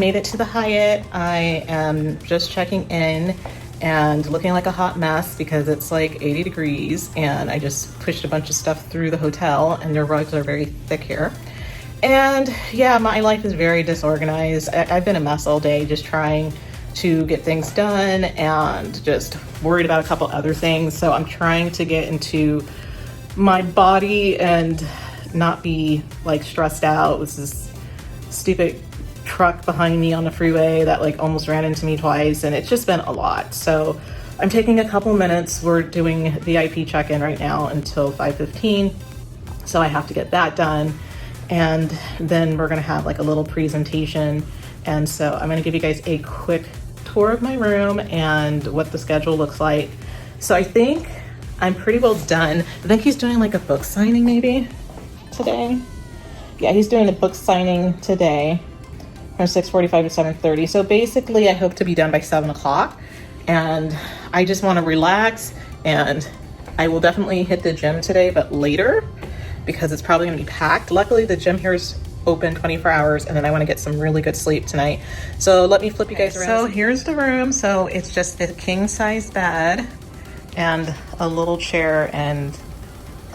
made it to the Hyatt. I am just checking in and looking like a hot mess because it's like 80 degrees and I just pushed a bunch of stuff through the hotel and their rugs are very thick here. And yeah, my life is very disorganized. I've been a mess all day just trying to get things done and just worried about a couple other things. So I'm trying to get into my body and not be like stressed out. It was this stupid truck behind me on the freeway that like almost ran into me twice, and it's just been a lot. So I'm taking a couple minutes. We're doing VIP check-in right now until 5:15, so I have to get that done, and then we're gonna have like a little presentation. And so I'm gonna give you guys a quick tour of my room and what the schedule looks like. So I think I'm pretty well done. I think he's doing like a book signing maybe today. Yeah, he's doing a book signing today from 6:45 to 7:30. So basically I hope to be done by 7 o'clock, and I just want to relax, and I will definitely hit the gym today, but later, because it's probably going to be packed. Luckily the gym here is open 24 hours, and then I want to get some really good sleep tonight. So let me flip you guys around. So here's the room. So it's just a king size bed and a little chair and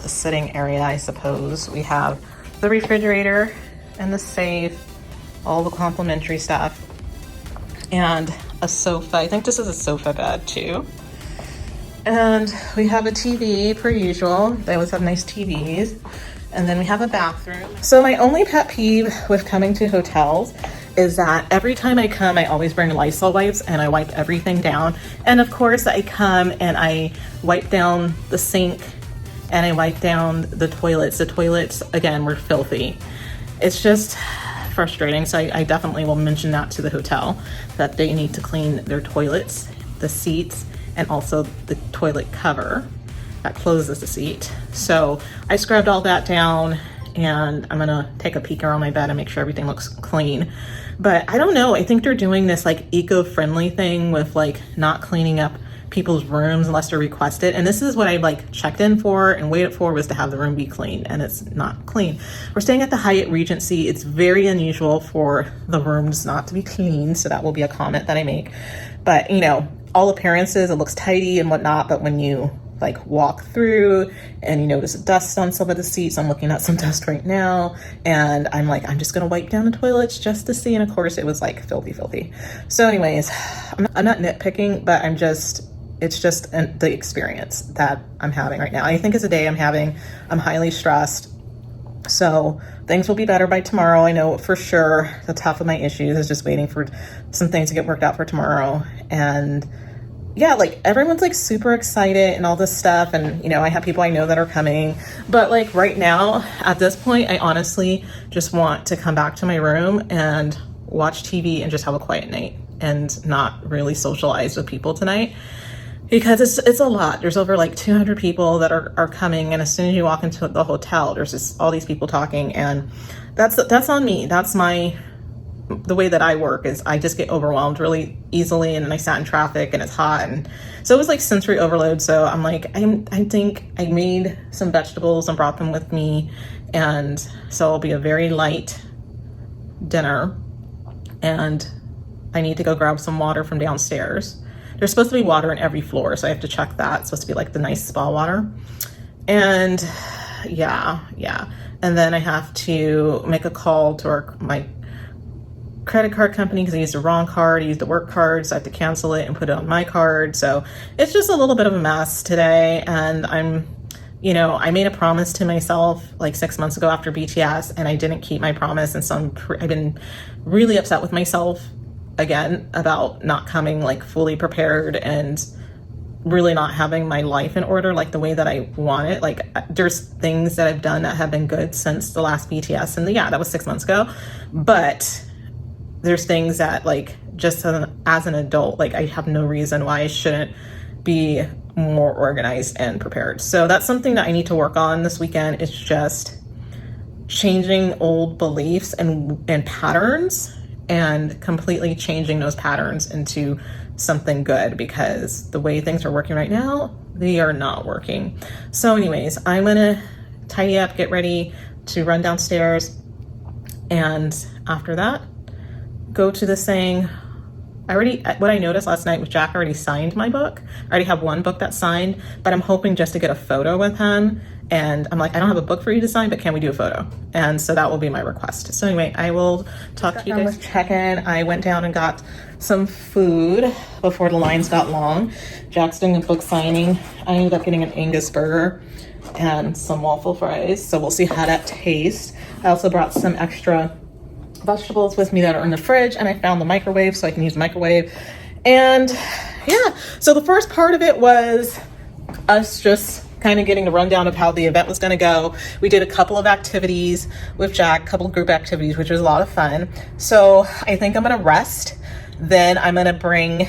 a sitting area, I suppose. We have the refrigerator and the safe, all the complimentary stuff, and a sofa. I think this is a sofa bed too. And we have a TV per usual. They always have nice TVs. And then we have a bathroom. So my only pet peeve with coming to hotels is that every time I come, I always bring Lysol wipes and I wipe everything down. And of course I come and I wipe down the sink and I wipe down the toilets. The toilets, again, were filthy. It's just frustrating. So I definitely will mention that to the hotel, that they need to clean their toilets, the seats, and also the toilet cover that closes the seat. So I scrubbed all that down, and I'm gonna take a peek around my bed and make sure everything looks clean. But I don't know, I think they're doing this like eco-friendly thing with like not cleaning up people's rooms unless they're requested. And this is what I like checked in for and waited for, was to have the room be clean, and it's not clean. We're staying at the Hyatt Regency. It's very unusual for the rooms not to be clean, so that will be a comment that I make. But you know, all appearances, it looks tidy and whatnot, but when you like walk through and you notice dust on some of the seats, I'm looking at some dust right now, and I'm like, I'm just gonna wipe down the toilets just to see. And of course it was like filthy. So anyways, I'm not nitpicking, but it's just the experience that I'm having right now. I think it's a day I'm having. I'm highly stressed. So things will be better by tomorrow. I know for sure. That's half of my issues, is just waiting for some things to get worked out for tomorrow. And yeah, like everyone's like super excited and all this stuff. And you know, I have people I know that are coming, but like right now at this point, I honestly just want to come back to my room and watch TV and just have a quiet night and not really socialize with people tonight. Because it's a lot. There's over like 200 people that are coming, and as soon as you walk into the hotel, there's just all these people talking, and that's on me. That's the way that I work, is I just get overwhelmed really easily, and then I sat in traffic and it's hot, and so it was like sensory overload. So I'm like, I think I made some vegetables and brought them with me, and so it'll be a very light dinner, and I need to go grab some water from downstairs. There's supposed to be water in every floor, so I have to check that. It's supposed to be like the nice spa water. And yeah. And then I have to make a call to my credit card company because I used the wrong card. I used the work card, so I have to cancel it and put it on my card. So it's just a little bit of a mess today. And I made a promise to myself like 6 months ago after BTS, and I didn't keep my promise. And so I've been really upset with myself again about not coming like fully prepared and really not having my life in order like the way that I want it. Like there's things that I've done that have been good since the last BTS, and that was 6 months ago, but there's things that like just as an adult, like I have no reason why I shouldn't be more organized and prepared. So that's something that I need to work on this weekend. It's just changing old beliefs and patterns, and completely changing those patterns into something good, because the way things are working right now, they are not working. So anyways, I'm gonna tidy up, get ready to run downstairs, and after that, go to this thing. What I noticed last night was Jack already signed my book. I already have one book that's signed, but I'm hoping just to get a photo with him. And I'm like, I don't have a book for you to sign, but can we do a photo? And so that will be my request. So anyway, I will talk to you guys. Check-in. I went down and got some food before the lines got long. Jack's doing a book signing. I ended up getting an Angus burger and some waffle fries. So we'll see how that tastes. I also brought some extra vegetables with me that are in the fridge, and I found the microwave so I can use the microwave. And yeah, so the first part of it was us just kind of getting the rundown of how the event was going to go. We did a couple of activities with Jack, a couple of group activities, which was a lot of fun. So I think I'm going to rest. Then I'm going to bring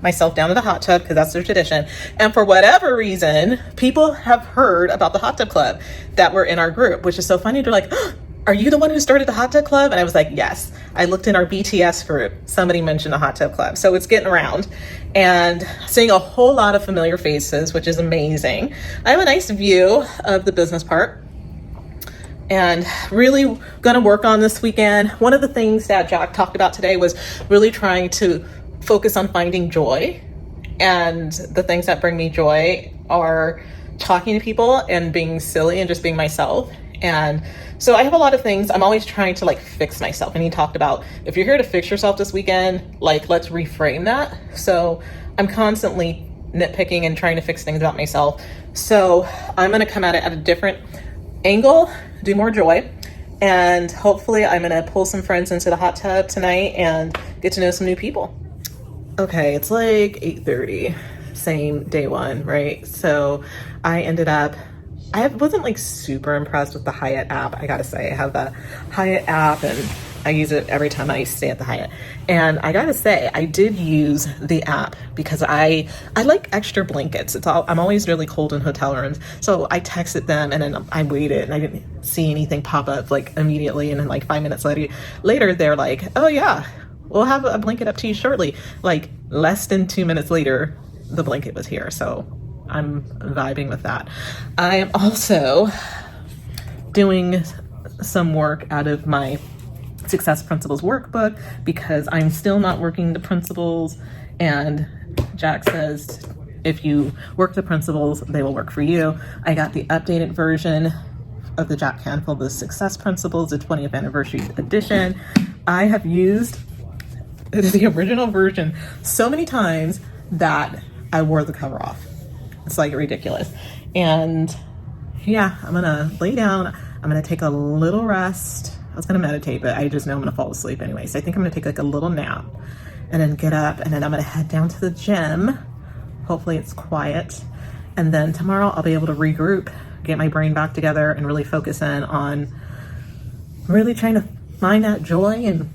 myself down to the hot tub because that's their tradition. And for whatever reason, people have heard about the hot tub club that were in our group, which is so funny. They're like, oh, are you the one who started the hot tub club? And I was like, yes. I looked in our BTS group. Somebody mentioned the hot tub club. So it's getting around and seeing a whole lot of familiar faces, which is amazing. I have a nice view of the business part and really going to work on this weekend. One of the things that Jack talked about today was really trying to focus on finding joy. And the things that bring me joy are talking to people and being silly and just being myself. And so I have a lot of things. I'm always trying to like fix myself. And he talked about, if you're here to fix yourself this weekend, like let's reframe that. So I'm constantly nitpicking and trying to fix things about myself. So I'm going to come at it at a different angle, do more joy. And hopefully I'm going to pull some friends into the hot tub tonight and get to know some new people. Okay, it's like 8:30, same day one, right? So I wasn't like super impressed with the Hyatt app. I gotta say, I have the Hyatt app and I use it every time I stay at the Hyatt. And I gotta say, I did use the app because I like extra blankets. I'm always really cold in hotel rooms. So I texted them and then I waited and I didn't see anything pop up like immediately. And then like 5 minutes later, they're like, oh yeah, we'll have a blanket up to you shortly. Like less than 2 minutes later, the blanket was here. So I'm vibing with that. I am also doing some work out of my Success Principles workbook because I'm still not working the principles. And Jack says, if you work the principles, they will work for you. I got the updated version of the Jack Canfield, the Success Principles, the 20th anniversary edition. I have used the original version so many times that I wore the cover off. It's like ridiculous. And yeah, I'm gonna lay down. I'm gonna take a little rest. I was gonna meditate, but I just know I'm gonna fall asleep anyway. So I think I'm gonna take like a little nap and then get up and then I'm gonna head down to the gym. Hopefully it's quiet. And then tomorrow I'll be able to regroup, get my brain back together and really focus in on really trying to find that joy and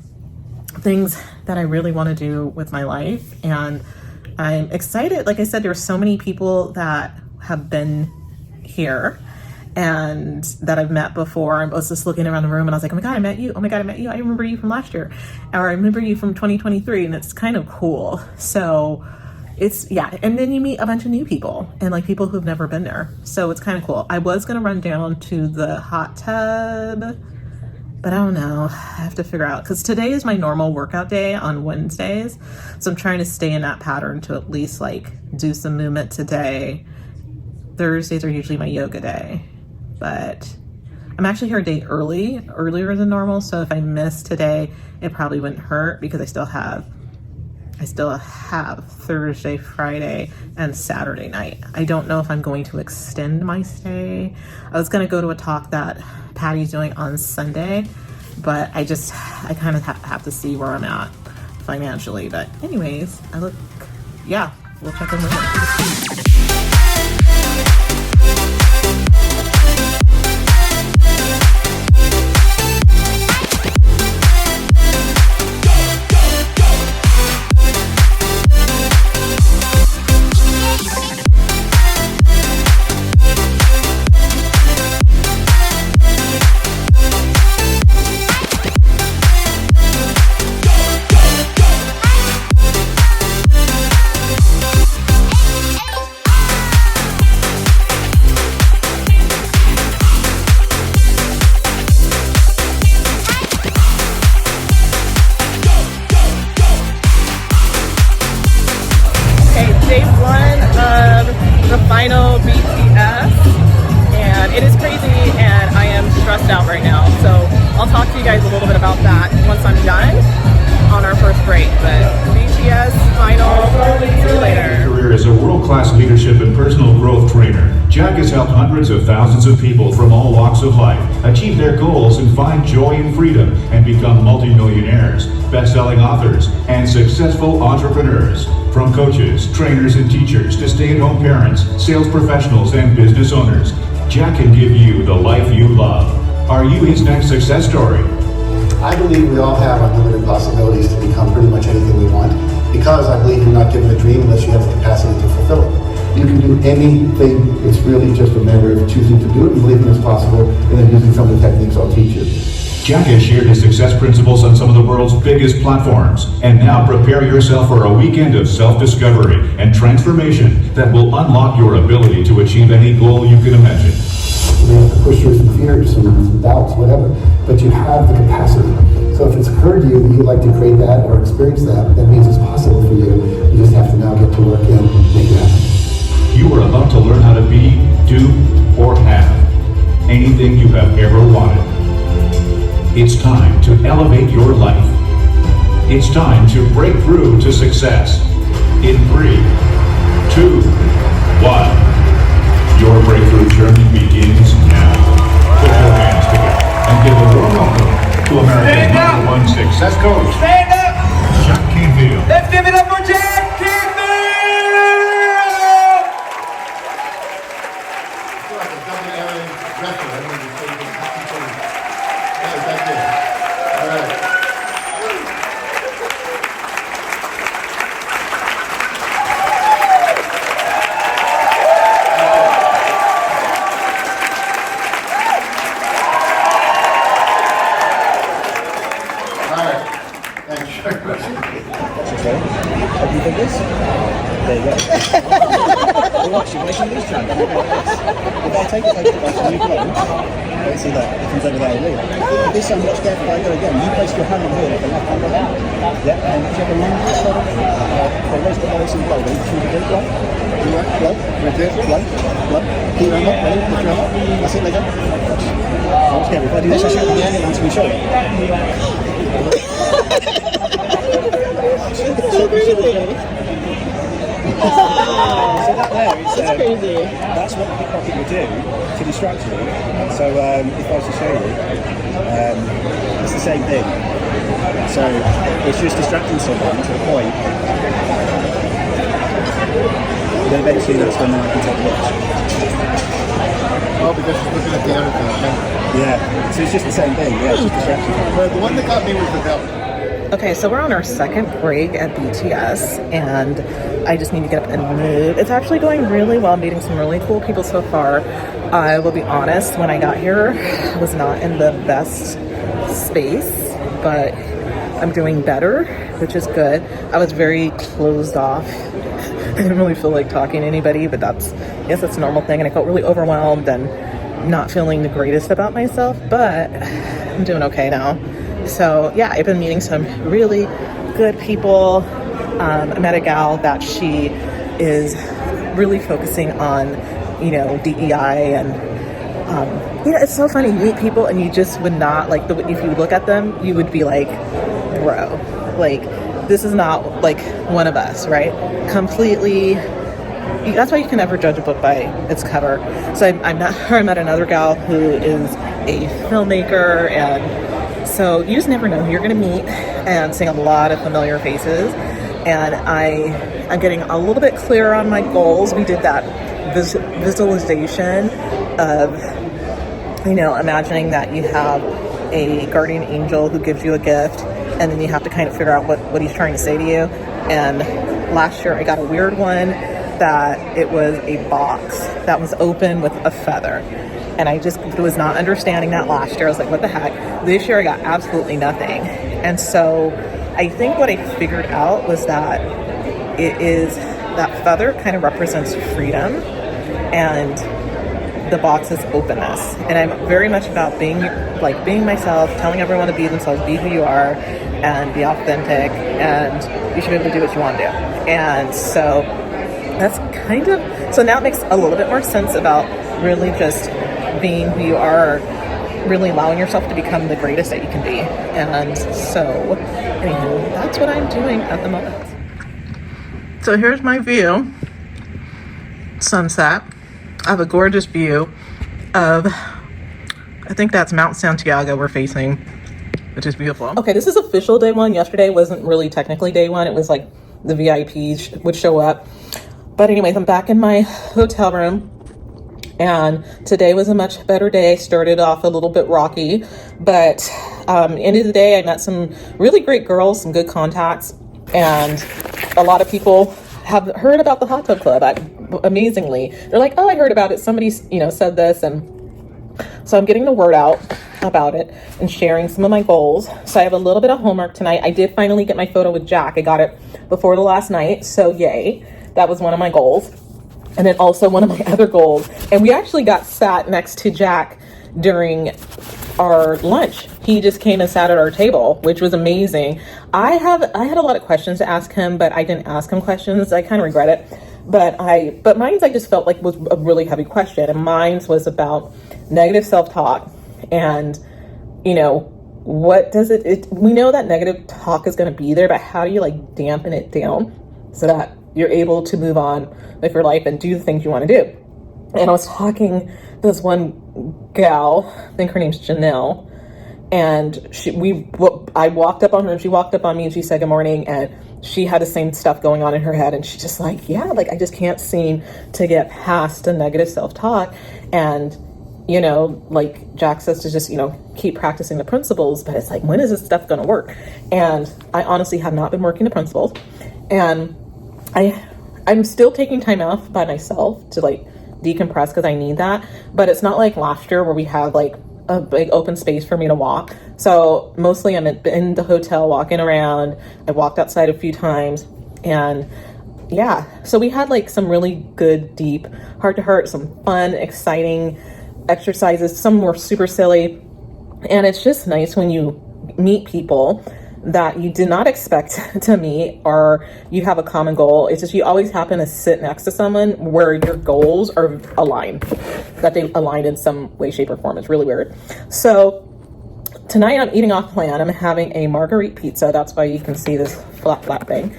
things that I really wanna do with my life. And I'm excited. Like I said, there are so many people that have been here and that I've met before. I was just looking around the room and I was like, oh my God, I met you. Oh my God, I met you. I remember you from last year. Or I remember you from 2023. And it's kind of cool. So it's, yeah. And then you meet a bunch of new people and like people who've never been there. So it's kind of cool. I was going to run down to the hot tub, but I don't know. I have to figure out because today is my normal workout day on Wednesdays. So I'm trying to stay in that pattern to at least like do some movement today. Thursdays are usually my yoga day, but I'm actually here a day earlier than normal. So if I miss today, it probably wouldn't hurt because I still have Thursday, Friday, and Saturday night. I don't know if I'm going to extend my stay. I was going to go to a talk that Patty's doing on Sunday, but I kind of have to see where I'm at financially. But anyways, we'll check in later. the final BTS, and it is crazy, and I am stressed out right now. So I'll talk to you guys a little bit about that once I'm done on our first break. But BTS final, see you later. Career as a world-class leadership and personal growth trainer, Jack has helped hundreds of thousands of people from all walks of life achieve their goals and find joy and freedom and become multimillionaires, best-selling authors, and successful entrepreneurs. From coaches, trainers, and teachers to stay-at-home parents, sales professionals, and business owners, Jack can give you the life you love. Are you his next success story? I believe we all have unlimited possibilities to become pretty much anything we want, because I believe you're not given a dream unless you have the capacity to fulfill it. You can do anything. It's really just a matter of choosing to do it and believing it's possible, and then using some of the techniques I'll teach you. Jack has shared his success principles on some of the world's biggest platforms. And now prepare yourself for a weekend of self-discovery and transformation that will unlock your ability to achieve any goal you can imagine. You may have to push through some fears, some doubts, whatever, but you have the capacity. So if it's occurred to you that you'd like to create that or experience that, that means it's possible for you. You just have to now get to work and make it happen. You are about to learn how to be, do, or have anything you have ever wanted. It's time to elevate your life. It's time to break through to success. In 3, 2, 1. Your breakthrough journey begins now. Put your hands together and give a warm welcome to America's #1 success coach, Stand up! Jack Canfield. Let's give it up for Jack Canfield! I feel like a double-Aaron wrestler. I mean, you say that's it. All right. Open fingers. There you go. Well, actually, making these changes. If I take it over the back and you blow, let's see that. It comes over there. But this time, watch carefully. I go again. You place your hand on here, the left hand on there. Yeah, and if you have a long sort of the raise the voice and blow. Then you can blow. Do that. Blow. Right there. Blow. Blow. Keep your arm up. Ready? Put your arm up. That's it. Let go. Watch carefully. If I do this, I shoot on the end and onto my shoulder. So that there is crazy. That's what the pickpocket would do to distract you. So if I was to show you, it's the same thing. So it's just distracting someone to the point. Then eventually that's when I can take a look. Oh, because she's looking at the other thing. Okay? Yeah. So it's just the same thing. Yeah, it's just distraction. But the one that got me was the devil. Okay, so we're on our second break at BTS, and I just need to get up and move. It's actually going really well. I'm meeting some really cool people so far. I will be honest, when I got here, I was not in the best space, but I'm doing better, which is good. I was very closed off. I didn't really feel like talking to anybody, but I guess that's a normal thing, and I felt really overwhelmed and not feeling the greatest about myself, but I'm doing okay now. So yeah, I've been meeting some really good people. I met a gal that she is really focusing on, DEI, and it's so funny. You meet people and you just would not like if you look at them, you would be like, bro, like this is not like one of us, right? Completely. That's why you can never judge a book by its cover. So I met her. I met another gal who is a filmmaker, and so you just never know who you're going to meet, and seeing a lot of familiar faces. And I'm getting a little bit clearer on my goals. We did that visualization of, imagining that you have a guardian angel who gives you a gift, and then you have to kind of figure out what he's trying to say to you. And last year I got a weird one that it was a box that was open with a feather. And I just was not understanding that last year. I was like, what the heck? This year I got absolutely nothing. And so I think what I figured out was that that feather kind of represents freedom, and the box is openness. And I'm very much about being myself, telling everyone to be themselves, be who you are, and be authentic, and you should be able to do what you want to do. And so that's kind of So now it makes a little bit more sense about really just being who you are, really allowing yourself to become the greatest that you can be. And so, anywho, that's what I'm doing at the moment. So here's my view. Sunset. I have a gorgeous view of, I think that's Mount Santiago we're facing, which is beautiful. Okay, this is official day one. Yesterday wasn't really technically day one. It was like the VIPs would show up. But anyways, I'm back in my hotel room. And today was a much better day. Started off a little bit rocky, but end of the day, I met some really great girls, some good contacts, and a lot of people have heard about the Hot Tub Club. Amazingly, they're like, "Oh, I heard about it. Somebody, said this," and so I'm getting the word out about it and sharing some of my goals. So I have a little bit of homework tonight. I did finally get my photo with Jack. I got it before the last night, so yay! That was one of my goals. And then also one of my other goals, and we actually got sat next to Jack during our lunch. He just came and sat at our table, which was amazing. I had a lot of questions to ask him, but I didn't ask him questions. I kind of regret it. But mine's I just felt like was a really heavy question, and mine's was about negative self-talk, and what does it we know that negative talk is going to be there, but how do you like dampen it down so that you're able to move on with your life and do the things you want to do? And I was talking to this one gal, I think her name's Janelle, and I walked up on her and she walked up on me and she said good morning, and she had the same stuff going on in her head, and she's just like, yeah, like I just can't seem to get past the negative self-talk. And like Jack says to just keep practicing the principles, but it's like, when is this stuff going to work? And I honestly have not been working the principles, and I'm still taking time off by myself to like decompress because I need that. But it's not like last year where we have like a big open space for me to walk. So mostly I'm in the hotel walking around. I walked outside a few times, and yeah, so we had like some really good, deep heart to heart, some fun, exciting exercises. Some were super silly, and it's just nice when you meet people that you did not expect to meet, or you have a common goal. It's just you always happen to sit next to someone where your goals are aligned, that they align in some way, shape, or form. It's really weird. So tonight I'm eating off plan. I'm having a marguerite pizza. That's why you can see this flat thing.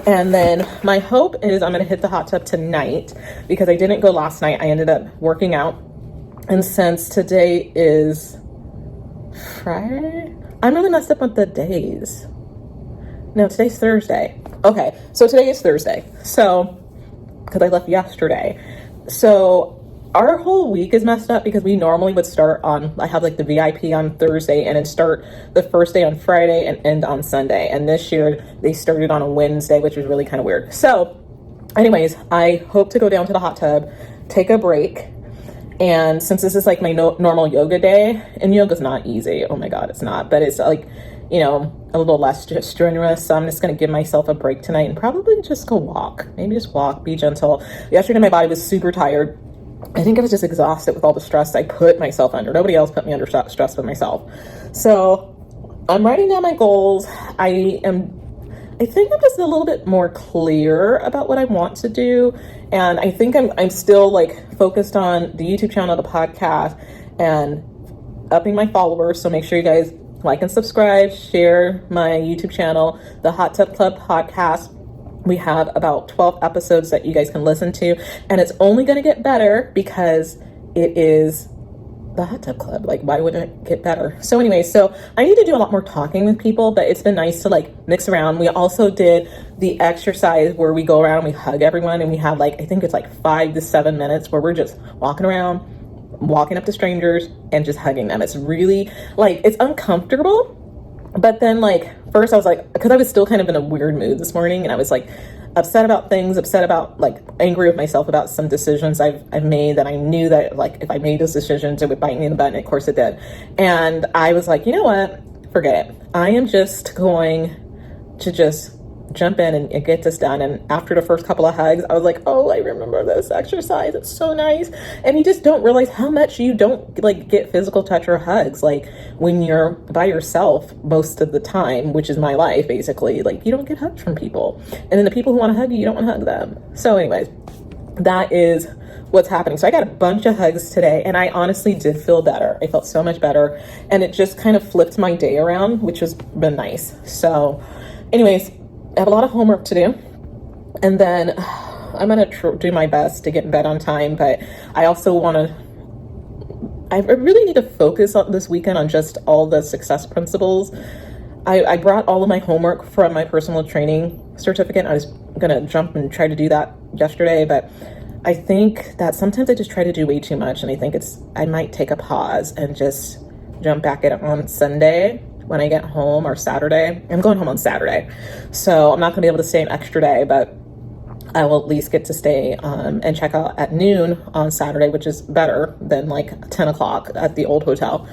And then my hope is I'm going to hit the hot tub tonight because I didn't go last night. I ended up working out. And since today is Friday, I'm really messed up with the days. No, today's Thursday. Okay, so today is Thursday. So, because I left yesterday. So, our whole week is messed up because we normally would start on, I have like the VIP on Thursday and then start the first day on Friday and end on Sunday. And this year, they started on a Wednesday, which was really kind of weird. So, anyways, I hope to go down to the hot tub, take a break. And since this is like my normal yoga day, and yoga's not easy, oh my God, it's not, but it's like, a little less strenuous. So I'm just going to give myself a break tonight and probably just go walk, maybe just walk, be gentle. Yesterday, my body was super tired. I think I was just exhausted with all the stress I put myself under. Nobody else put me under stress but myself. So I'm writing down my goals. I think I'm just a little bit more clear about what I want to do. And I think I'm still like focused on the YouTube channel, the podcast, and upping my followers. So make sure you guys like and subscribe, share my YouTube channel, the Hot Tub Club podcast. We have about 12 episodes that you guys can listen to, and it's only going to get better because it is the Hot Tub Club. Like, why wouldn't it get better? So anyway, so I need to do a lot more talking with people, but it's been nice to like mix around. We also did the exercise where we go around and we hug everyone, and we have like, I think it's like 5 to 7 minutes where we're just walking around, walking up to strangers and just hugging them. It's really like, it's uncomfortable. But then like, first I was like, because I was still kind of in a weird mood this morning, and I was like upset about things, like angry with myself about some decisions I've made that I knew that like if I made those decisions it would bite me in the butt, and of course it did. And I was like, you know what, forget it. I am just going to just jump in and get this done. And after the first couple of hugs, I was like, oh, I remember this exercise. It's so nice. And you just don't realize how much you don't like get physical touch or hugs. Like when you're by yourself most of the time, which is my life, basically, like you don't get hugs from people. And then the people who want to hug you, you don't want to hug them. So anyways, that is what's happening. So I got a bunch of hugs today, and I honestly did feel better. I felt so much better, and it just kind of flipped my day around, which has been nice. So anyways, I have a lot of homework to do, and then I'm gonna do my best to get in bed on time, but I also I really need to focus on this weekend on just all the success principles. I brought all of my homework from my personal training certificate. I was gonna jump and try to do that yesterday, but I think that sometimes I just try to do way too much, and I think I might take a pause and just jump back at it on Sunday when I get home, or Saturday. I'm going home on Saturday, so I'm not gonna be able to stay an extra day, but I will at least get to stay and check out at noon on Saturday, which is better than like 10 o'clock at the old hotel.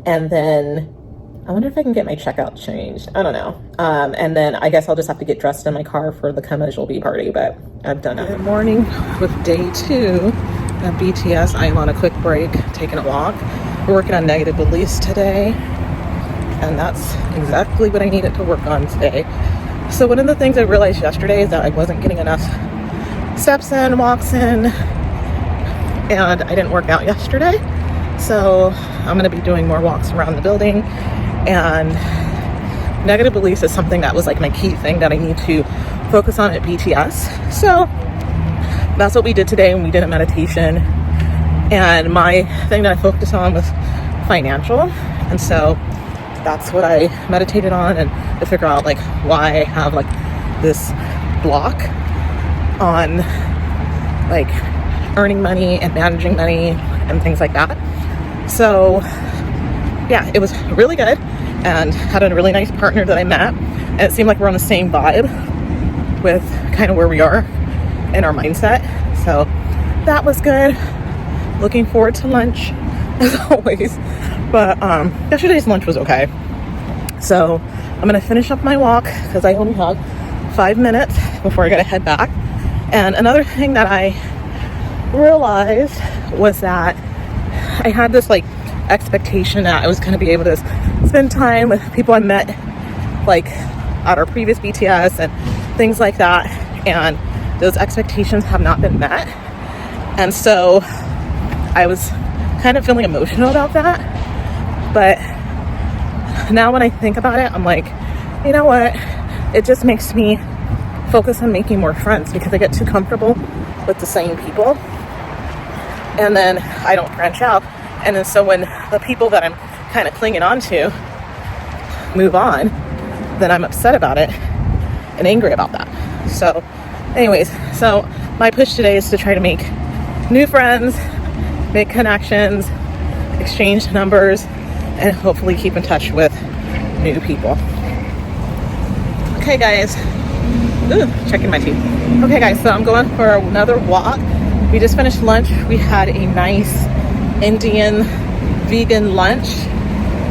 And then I wonder if I can get my checkout changed. I don't know. And then I guess I'll just have to get dressed in my car for the Come As You'll Be party, but I've done it. Good morning with day 2 at BTS. I'm on a quick break, taking a walk. We're working on negative beliefs today, and that's exactly what I needed to work on today. So one of the things I realized yesterday is that I wasn't getting enough steps in, walks in, and I didn't work out yesterday. So I'm going to be doing more walks around the building, and negative beliefs is something that was like my key thing that I need to focus on at BTS. So that's what we did today when we did a meditation, and my thing that I focused on was financial, and so that's what I meditated on, and to figure out like why I have like this block on like earning money and managing money and things like that. So yeah, it was really good, and had a really nice partner that I met, and it seemed like we're on the same vibe with kind of where we are in our mindset. So that was good. Looking forward to lunch as always, but yesterday's lunch was okay. So I'm gonna finish up my walk because I only have 5 minutes before I gotta head back. And another thing that I realized was that I had this like expectation that I was gonna be able to spend time with people I met like at our previous BTS and things like that, and those expectations have not been met. And so I was kind of feeling emotional about that, but now when I think about it, I'm like, you know what, it just makes me focus on making more friends, because I get too comfortable with the same people, and then I don't branch out. And then so when the people that I'm kind of clinging on to move on, then I'm upset about it and angry about that. So anyways, so my push today is to try to make new friends, make connections, exchange numbers, and hopefully keep in touch with new people. Okay guys, checking my teeth. Okay guys, so I'm going for another walk. We just finished lunch. We had a nice Indian vegan lunch.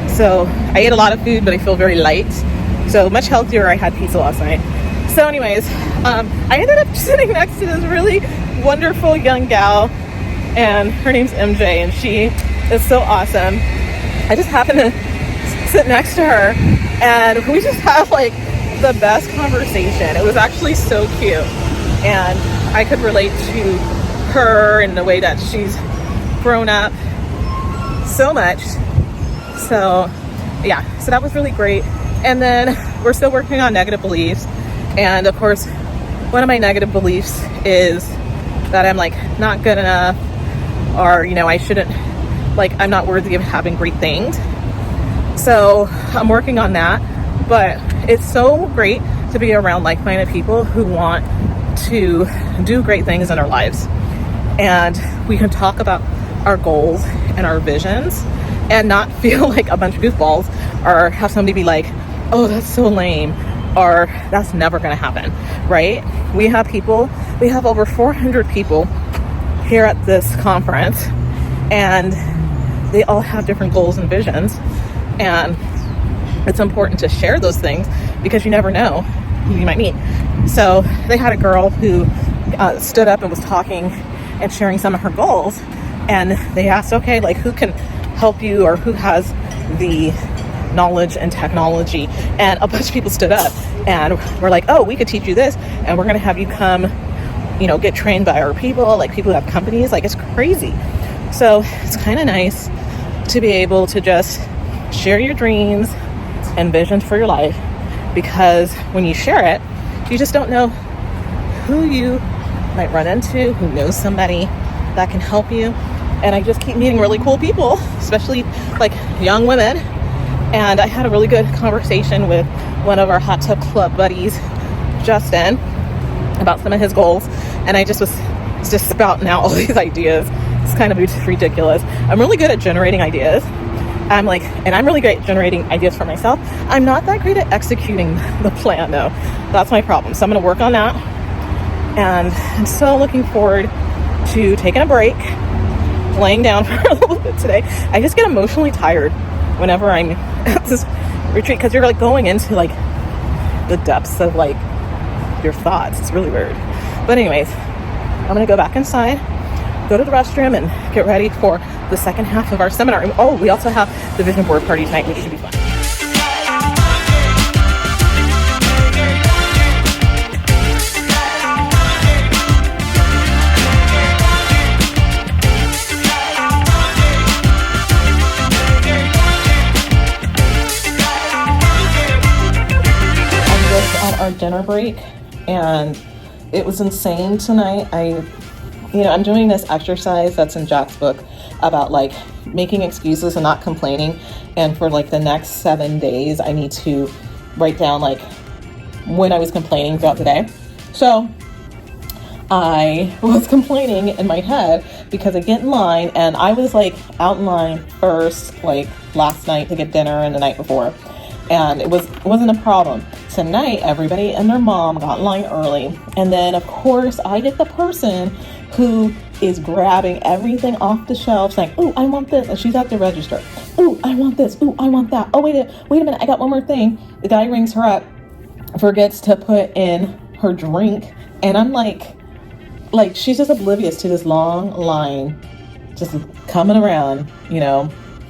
So I ate a lot of food, but I feel very light. So much healthier. I had pizza last night. So anyways, I ended up sitting next to this really wonderful young gal, and her name's MJ, and she is so awesome. I just happened to sit next to her, and we just had like the best conversation. It was actually so cute, and I could relate to her in the way that she's grown up so much. So yeah, so that was really great. And then we're still working on negative beliefs, and of course one of my negative beliefs is that I'm like not good enough, or you know, I shouldn't, like I'm not worthy of having great things. So I'm working on that, but it's so great to be around like-minded people who want to do great things in our lives, and we can talk about our goals and our visions and not feel like a bunch of goofballs, or have somebody be like, oh, that's so lame, or that's never gonna happen, right? We have over 400 people here at this conference, and they all have different goals and visions, and it's important to share those things because you never know who you might meet. So they had a girl who stood up and was talking and sharing some of her goals, and they asked, okay, like who can help you, or who has the knowledge and technology? And a bunch of people stood up and we're like, oh, we could teach you this, and we're gonna have you come get trained by our people, like people who have companies. Like, it's crazy. So it's kind of nice to be able to just share your dreams and visions for your life, because when you share it, you just don't know who you might run into, who knows somebody that can help you. And I just keep meeting really cool people, especially like young women. And I had a really good conversation with one of our hot tub club buddies, Justin, about some of his goals. And I just was just spouting out all these ideas. It's kind of ridiculous. I'm really good at generating ideas. I'm really great at generating ideas for myself. I'm not that great at executing the plan, though. That's my problem. So I'm going to work on that. And I'm still looking forward to taking a break, laying down for a little bit today. I just get emotionally tired whenever I'm at this retreat, because you're like going into like the depths of like your thoughts. It's really weird. But anyways, I'm going to go back inside, go to the restroom, and get ready for the second half of our seminar. Oh, we also have the vision board party tonight, which should be fun. I'm just on our dinner break, and it was insane tonight. I'm doing this exercise that's in Jack's book about like making excuses and not complaining. And for like the next 7 days, I need to write down like when I was complaining throughout the day. So I was complaining in my head because I get in line, and I was like out in line first, like last night to get dinner and the night before. And it wasn't a problem. Tonight, everybody and their mom got in line early. And then, of course, I get the person who is grabbing everything off the shelf saying, "Ooh, I want this." And she's at the register. "Ooh, I want this. Ooh, I want that. Oh, wait a minute. I got one more thing." The guy rings her up, forgets to put in her drink. And I'm like she's just oblivious to this long line just coming around,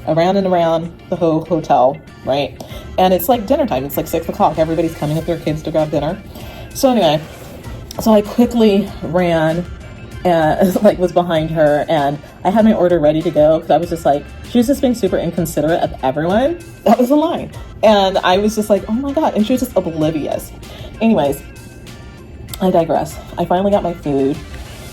around and around the whole hotel, right? And it's like dinner time. It's like 6 o'clock. Everybody's coming with their kids to grab dinner. So anyway, I quickly ran and was behind her, and I had my order ready to go, because I was just like, she was just being super inconsiderate of everyone that was in line. And I was just like, oh my God. And she was just oblivious. Anyways, I digress. I finally got my food,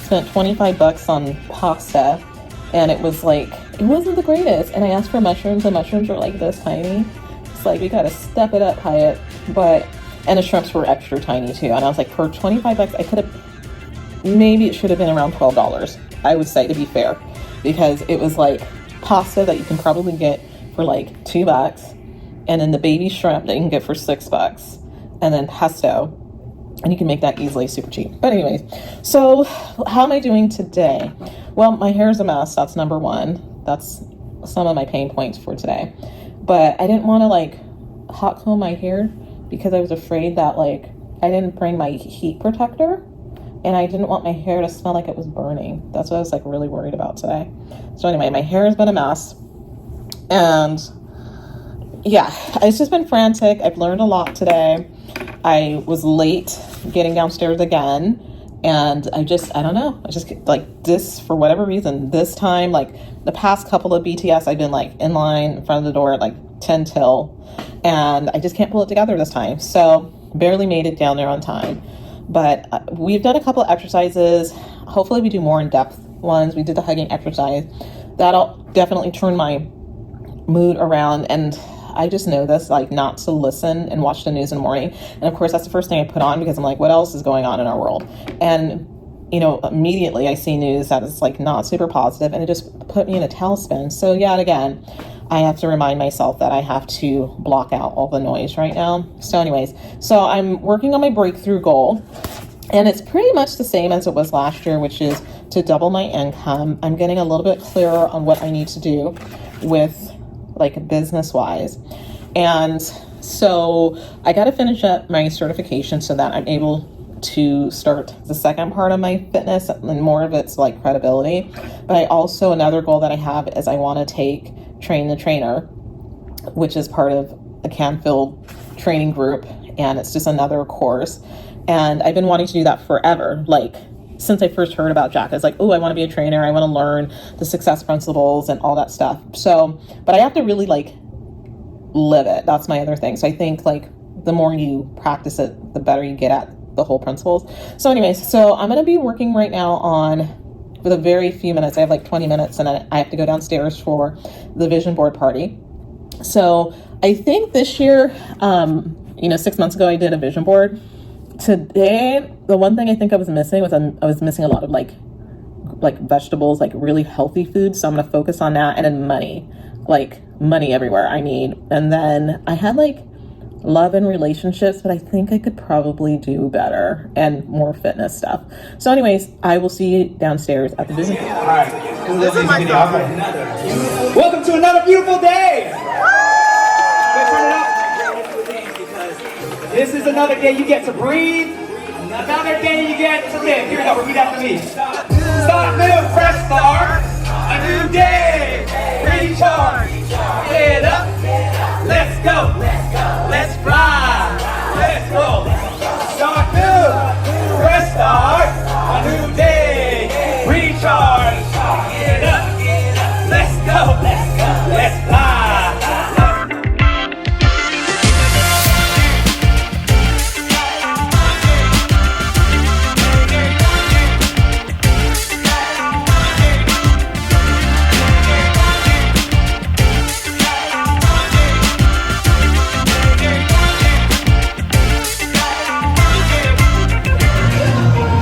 spent $25 on pasta, and it wasn't the greatest. And I asked for mushrooms, and mushrooms were like this tiny. It's like, we gotta step it up, Hyatt. And the shrimps were extra tiny too. And I was like, for $25, maybe it should have been around $12, I would say, to be fair, because it was like pasta that you can probably get for like $2, and then the baby shrimp that you can get for $6, and then pesto, and you can make that easily super cheap. But anyways, so how am I doing today? Well, my hair is a mess. That's number one. That's some of my pain points for today. But I didn't want to hot comb my hair, because I was afraid that I didn't bring my heat protector, and I didn't want my hair to smell like it was burning. That's what I was really worried about today. So anyway, my hair has been a mess, and yeah, it's just been frantic. I've learned a lot today. I was late getting downstairs again, and I don't know. I just this, for whatever reason, this time, the past couple of BTS, I've been in line in front of the door at 10 till, and I just can't pull it together this time. So barely made it down there on time. But we've done a couple of exercises. Hopefully we do more in-depth ones. We did the hugging exercise. That'll definitely turn my mood around. And I just know this, not to listen and watch the news in the morning. And of course, that's the first thing I put on, because I'm like, what else is going on in our world? And, immediately I see news that is not super positive, and it just put me in a tailspin. So yet again, I have to remind myself that I have to block out all the noise right now. So anyways, I'm working on my breakthrough goal, and it's pretty much the same as it was last year, which is to double my income. I'm getting a little bit clearer on what I need to do with business wise. And so I got to finish up my certification so that I'm able to start the second part of my fitness, and more of it's credibility. But I also, another goal that I have is I want to train the trainer, which is part of a Canfield training group, and it's just another course. And I've been wanting to do that forever, since I first heard about Jack. I was like, oh, I want to be a trainer. I want to learn the success principles and all that stuff. So, but I have to really like live it. That's my other thing. So I think like the more you practice it, the better you get at the whole principles. So anyways, so I'm going to be working right now on, with a very few minutes, I have like 20 minutes, and I have to go downstairs for the vision board party. So I think this year, 6 months ago I did a vision board. Today, the one thing I think I was missing was I was missing a lot of like vegetables, like really healthy foods. So I'm going to focus on that. And then money everywhere I need. And then I had like love and relationships, but I think I could probably do better and more fitness stuff. So anyways, I will see you downstairs at the vision board. All right. This is my song. Welcome to another beautiful day. Let's turn it up. This is another day you get to breathe. Another day you get to live. Here we go. Repeat after me. Start new, fresh start. A new day. Recharge. Get up. Let's go. Let's fly. Let's go. Start new, fresh start. A new day. Recharge. Get up. Let's go. Let's fly.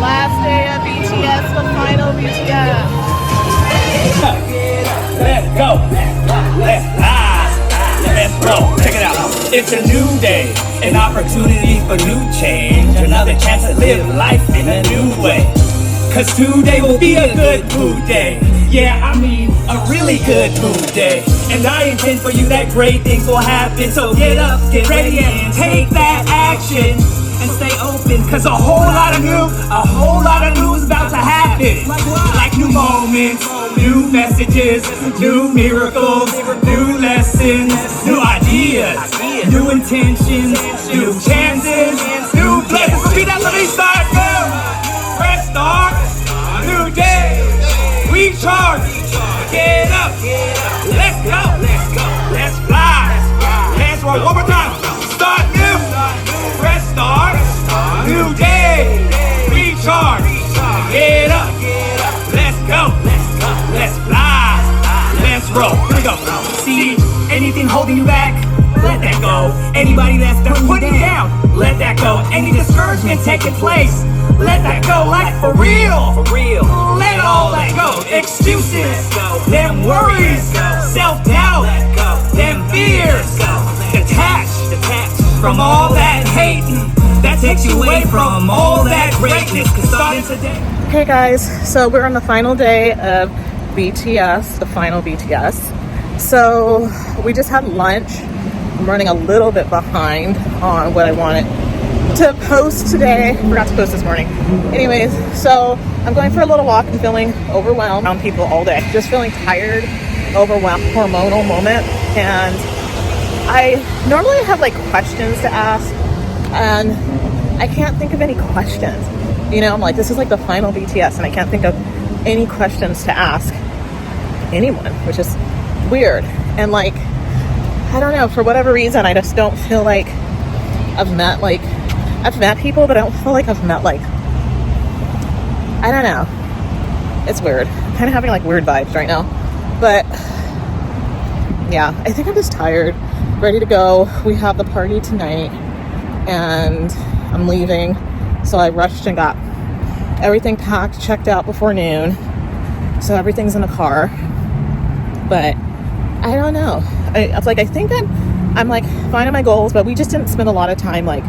Last day of BTS, the final BTS. Let's go. Let's fly. Let's roll. Check it out. It's a new day, an opportunity for new change, another chance to live life in a new way. Cause today will be a good mood day. Yeah, I mean a really good mood day. And I intend for you that great things will happen. So get up, get ready, and take that action. And stay open, cause a whole lot of new is about to happen. Like new moments, new messages, new miracles, new lessons, new ideas, new intentions, new chances, new blessings. Repeat after me, start new. Fresh start, new day, recharge, get up, let's go, let's fly, let's roll. One more time, start new. Fresh start, new day, recharge, get up, let's go, let's fly, let's roll. Here we go. See anything holding you back? Let that go. Anybody that's done putting you down, let that go. Any discouragement taking place, let that go. Like for real, let all that go. Excuses, them worries, self-doubt, them fears, detach from all that hating that takes you away from all that greatness. Cause starting today. Okay guys, so we're on the final day of BTS, the final BTS. So we just had lunch. I'm running a little bit behind on what I wanted to post today. Forgot to post this morning. Anyways, so I'm going for a little walk and feeling overwhelmed around people all day. Just feeling tired, overwhelmed, hormonal moment. And I normally have like questions to ask, and I can't think of any questions. You know, I'm like, this is like the final BTS, and I can't think of any questions to ask anyone, which is weird. And like, I don't know, for whatever reason, I just don't feel like I've met people, but I don't feel like I've met like, I don't know. It's weird. I'm kind of having like weird vibes right now. But yeah, I think I'm just tired, ready to go. We have the party tonight and I'm leaving. So I rushed and got everything packed, checked out before noon. So everything's in the car. But I don't know. I think I'm like fine on my goals, but we just didn't spend a lot of time like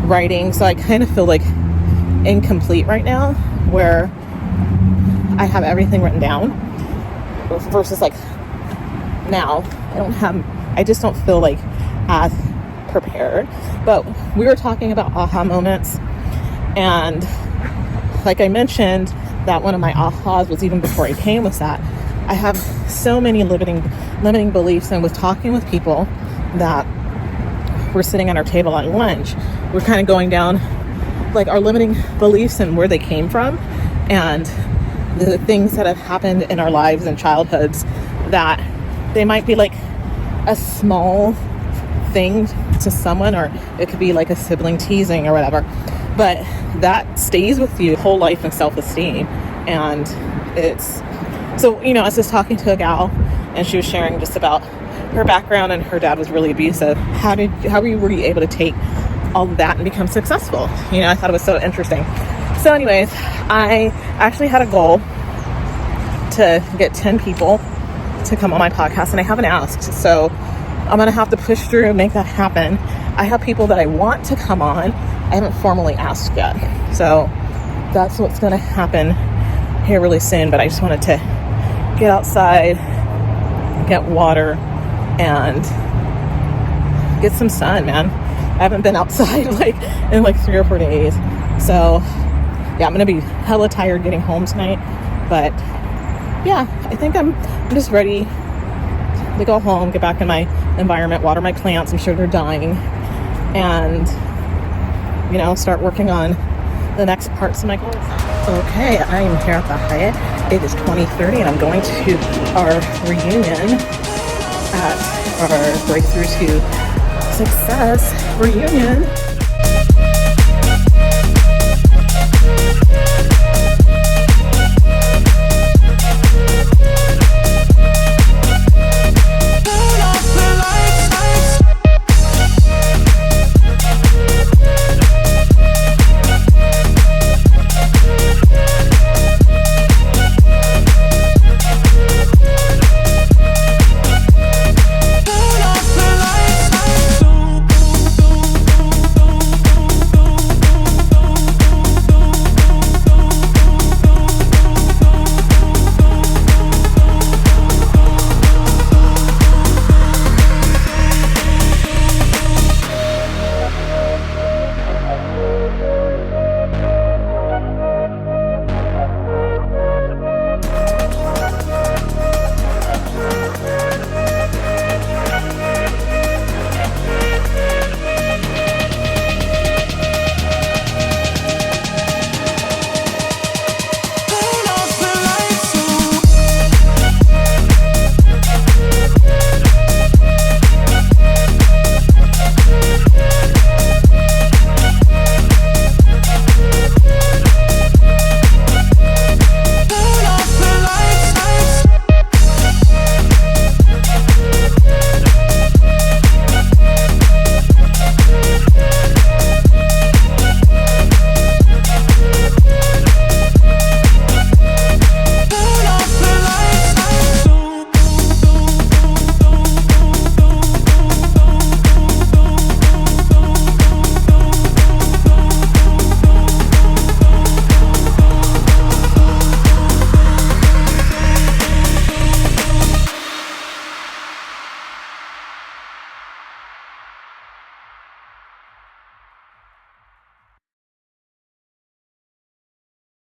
writing. So I kind of feel like incomplete right now, where I have everything written down versus like now I just don't feel like as prepared. But we were talking about aha moments, and like I mentioned, that one of my ahas was even before I came with that. I have so many limiting beliefs, and with talking with people that were sitting at our table at lunch, we're kind of going down like our limiting beliefs and where they came from. and the things that have happened in our lives and childhoods that they might be like a small thing to someone, or it could be like a sibling teasing or whatever, but that stays with you whole life and self-esteem. And it's so, you know, I was just talking to a gal and she was sharing just about her background, and her dad was really abusive. How were you able to take all of that and become successful? You know, I thought it was so interesting. So anyways, I actually had a goal to get 10 people to come on my podcast, and I haven't asked, so I'm gonna have to push through and make that happen. I have people that I want to come on. I haven't formally asked yet, so that's what's gonna happen here really soon. But I just wanted to get outside, get water, and get some sun, man. I haven't been outside in 3 or 4 days, so yeah, I'm gonna be hella tired getting home tonight. But yeah, I think I'm just ready to go home, get back in my environment, water my plants. I'm sure they're dying, and you know, start working on the next parts of my goals. Okay, I am here at the Hyatt. It is 20:30, and I'm going to our reunion at our Breakthrough to Success reunion.